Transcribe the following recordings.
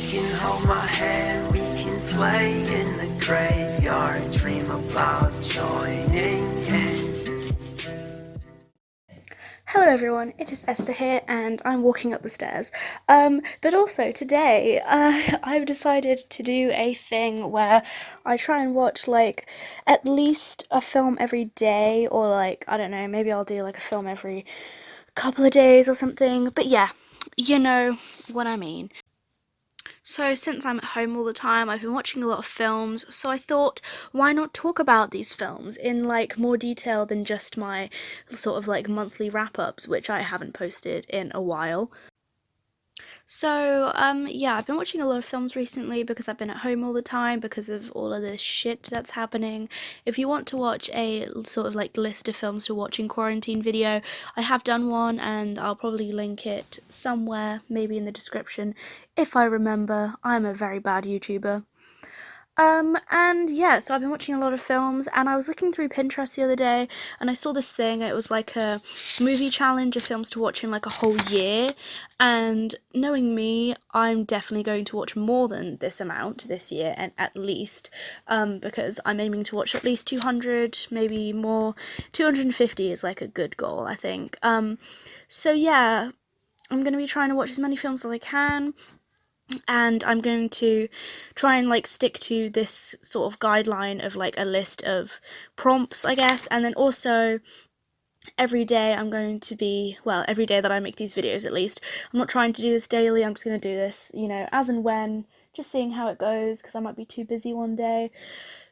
can hold my hand, we can play in the graveyard, dream about joining in. Hello everyone, it is Esther here and I'm walking up the stairs. But also today I've decided to do a thing where I try and watch like at least a film every day, or like, I don't know, maybe I'll do like a film every couple of days or something. But yeah, you know what I mean. So since I'm at home all the time, I've been watching a lot of films, so I thought, why not talk about these films in like more detail than just my sort of like monthly wrap-ups, which I haven't posted in a while. So, yeah, I've been watching a lot of films recently because I've been at home all the time because of all of this shit that's happening. If you want to watch a sort of like list of films to watch in quarantine video, I have done one and I'll probably link it somewhere, maybe in the description, if I remember. I'm a very bad YouTuber. And yeah, so I've been watching a lot of films, and I was looking through Pinterest the other day, and I saw this thing. It was like a movie challenge of films to watch in like a whole year, and knowing me, I'm definitely going to watch more than this amount this year, and at least, because I'm aiming to watch at least 200, maybe more. 250 is like a good goal, I think. So yeah, I'm going to be trying to watch as many films as I can, and I'm going to try and like stick to this sort of guideline of like a list of prompts, I guess. And then also every day I'm going to be, well, every day that I make these videos at least, I'm not trying to do this daily. I'm just going to do this, you know, as and when, just seeing how it goes, because I might be too busy one day.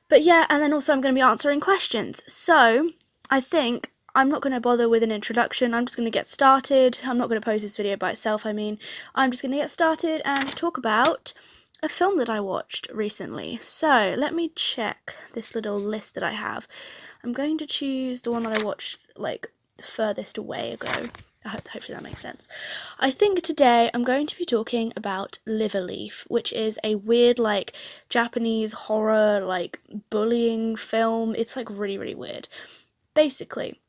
But yeah, and then also I'm going to be answering questions. So I think I'm not going to bother with an introduction. I'm just going to get started. I'm not going to post this video by itself, I mean. I'm just going to get started and talk about a film that I watched recently. So let me check this little list that I have. I'm going to choose the one that I watched like the furthest away ago. Hopefully that makes sense. I think today I'm going to be talking about Liverleaf, which is a weird like Japanese horror like bullying film. It's like really, really weird. Basically,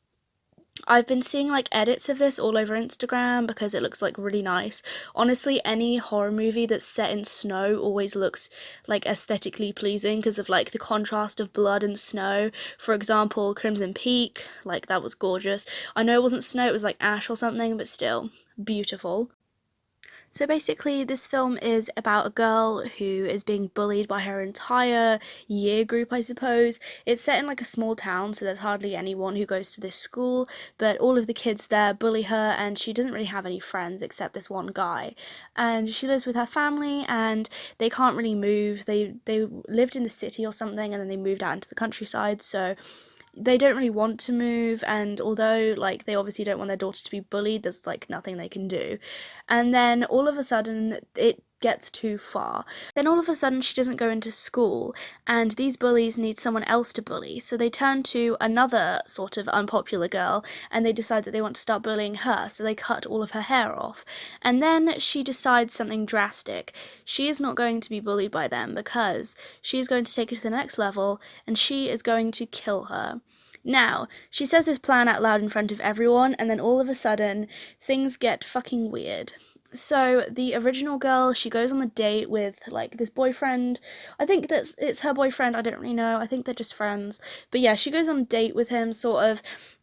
I've been seeing like edits of this all over Instagram because it looks like really nice. Honestly, any horror movie that's set in snow always looks like aesthetically pleasing because of like the contrast of blood and snow. For example, Crimson Peak, like that was gorgeous. I know it wasn't snow, it was like ash or something, but still beautiful. So basically, this film is about a girl who is being bullied by her entire year group, I suppose. It's set in like a small town, so there's hardly anyone who goes to this school, but all of the kids there bully her, and she doesn't really have any friends except this one guy. And she lives with her family, and they can't really move. They lived in the city or something, and then they moved out into the countryside, so they don't really want to move, and although like they obviously don't want their daughter to be bullied, there's like nothing they can do. And then all of a sudden it gets too far. Then all of a sudden she doesn't go into school, and these bullies need someone else to bully, so they turn to another sort of unpopular girl and they decide that they want to start bullying her, so they cut all of her hair off. And then she decides something drastic. She is not going to be bullied by them because she is going to take it to the next level, and she is going to kill her. Now, she says this plan out loud in front of everyone, and then all of a sudden, things get fucking weird. So, the original girl, she goes on a date with, like, this boyfriend. I think it's her boyfriend, I don't really know. I think they're just friends. But yeah, she goes on a date with him, sort of,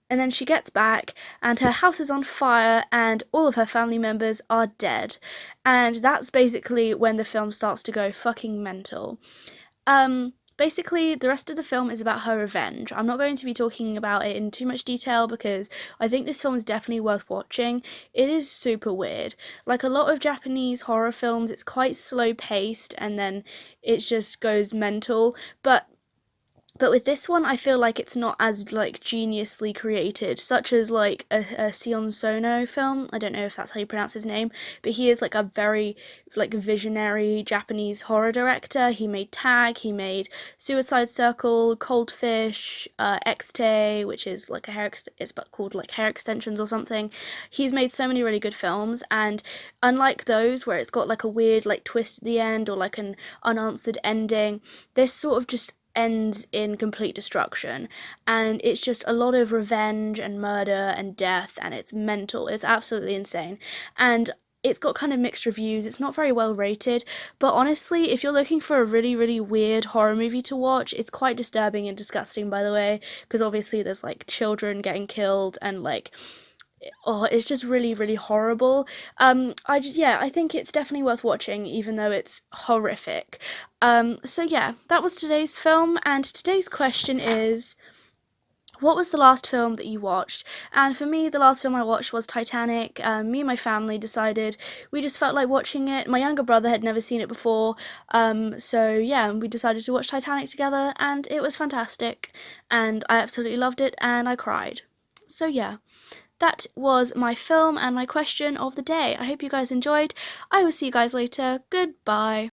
and then she gets back, and her house is on fire, and all of her family members are dead. And that's basically when the film starts to go fucking mental. Basically, the rest of the film is about her revenge. I'm not going to be talking about it in too much detail because I think this film is definitely worth watching. It is super weird. Like a lot of Japanese horror films, it's quite slow paced and then it just goes mental. But with this one, I feel like it's not as like geniusly created, such as like a Sion Sono film. I don't know if that's how you pronounce his name, but he is like a very like visionary Japanese horror director. He made Tag, he made Suicide Circle, Cold Fish, X-Tay, which is like a it's but called like hair extensions or something. He's made so many really good films, and unlike those where it's got like a weird like twist at the end or like an unanswered ending, this sort of just ends in complete destruction, and it's just a lot of revenge and murder and death, and it's mental. It's absolutely insane. And it's got kind of mixed reviews. It's not very well rated, but honestly, if you're looking for a really, really weird horror movie to watch, it's quite disturbing and disgusting, by the way, because obviously there's like children getting killed and like, oh, it's just really, really horrible. Yeah, I think it's definitely worth watching, even though it's horrific. So yeah, that was today's film, and today's question is, what was the last film that you watched? And for me, the last film I watched was Titanic. Me and my family decided we just felt like watching it. My younger brother had never seen it before, so yeah, we decided to watch Titanic together, and it was fantastic. And I absolutely loved it, and I cried. So yeah, that was my film and my question of the day. I hope you guys enjoyed. I will see you guys later. Goodbye.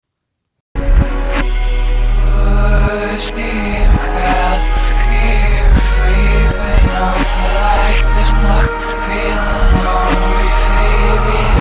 Hush me.